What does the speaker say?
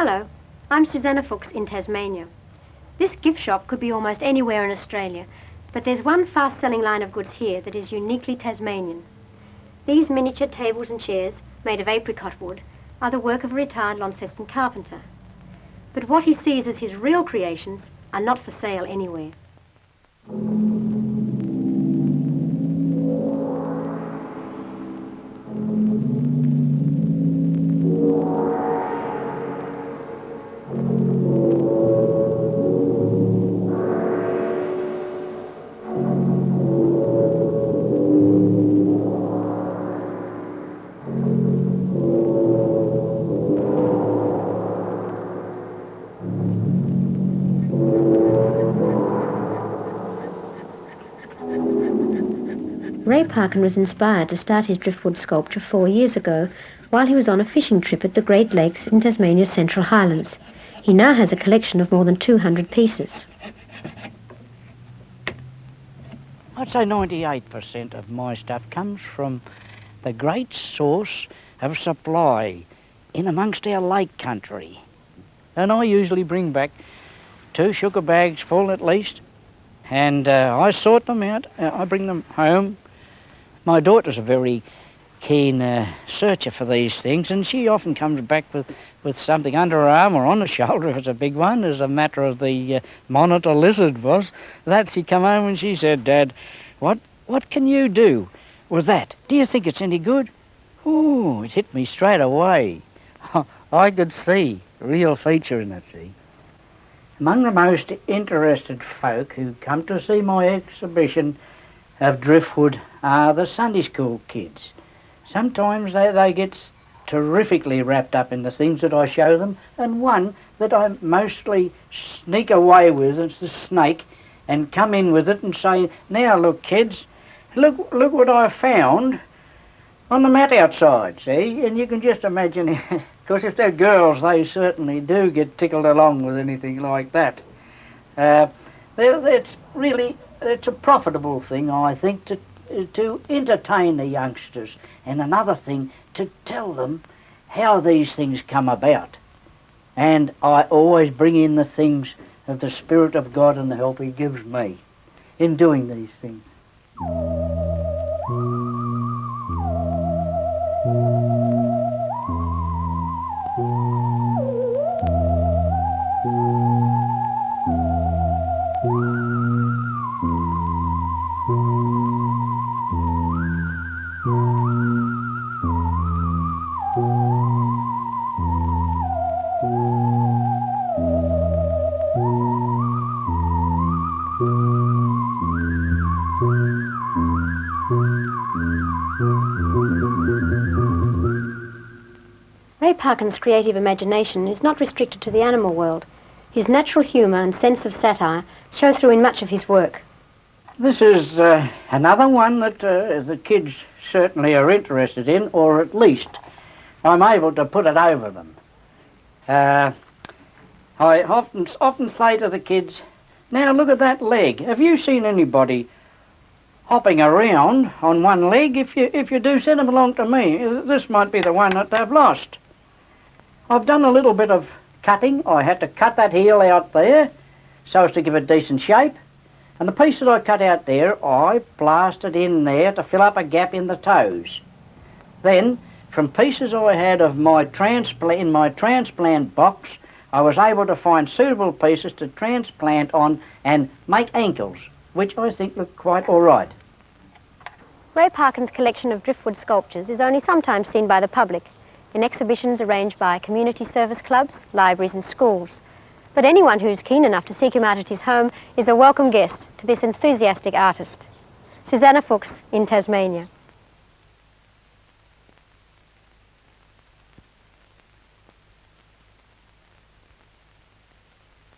Hello, I'm Susannah Fuchs in Tasmania. This gift shop could be almost anywhere in Australia, but there's one fast-selling line of goods here that is uniquely Tasmanian. These miniature tables and chairs, made of apricot wood, are the work of a retired Launceston carpenter. But what he sees as his real creations are not for sale anywhere. Ray Parkin was inspired to start his driftwood sculpture 4 years ago while he was on a fishing trip at the Great Lakes in Tasmania's Central Highlands. He now has a collection of more than 200 pieces. I'd say 98% of my stuff comes from the great source of supply in amongst our lake country. And I usually bring back 2 sugar bags full at least, and I sort them out. I bring them home. My daughter's a very keen searcher for these things, and she often comes back with something under her arm or on her shoulder if it's a big one, as a matter of the monitor lizard was. That she come home and she said, "Dad, what can you do with that? Do you think it's any good?" Ooh, it hit me straight away. I could see a real feature in it, see. Among the most interested folk who come to see my exhibition of driftwood are the Sunday school kids. Sometimes they get terrifically wrapped up in the things that I show them, and one that I mostly sneak away with is the snake, and come in with it and say, "Now look kids, look what I found on the mat outside," see? And you can just imagine, of course if they're girls they certainly do get tickled along with anything like that. It's a profitable thing, I think, to entertain the youngsters, and another thing, to tell them how these things come about. And I always bring in the things of the Spirit of God and the help He gives me in doing these things. Ray Parkin's creative imagination is not restricted to the animal world. His natural humour and sense of satire show through in much of his work. This is another one that the kids certainly are interested in, or at least I'm able to put it over them. I often say to the kids, "Now look at that leg. Have you seen anybody hopping around on one leg? If you do, send them along to me. This might be the one that they've lost." I've done a little bit of cutting. I had to cut that heel out there so as to give it decent shape. And the piece that I cut out there, I plastered in there to fill up a gap in the toes. Then, from pieces I had of my transplant box, I was able to find suitable pieces to transplant on and make ankles, which I think look quite all right. Ray Parkin's collection of driftwood sculptures is only sometimes seen by the public in exhibitions arranged by community service clubs, libraries and schools. But anyone who's keen enough to seek him out at his home is a welcome guest to this enthusiastic artist. Susannah Fuchs in Tasmania.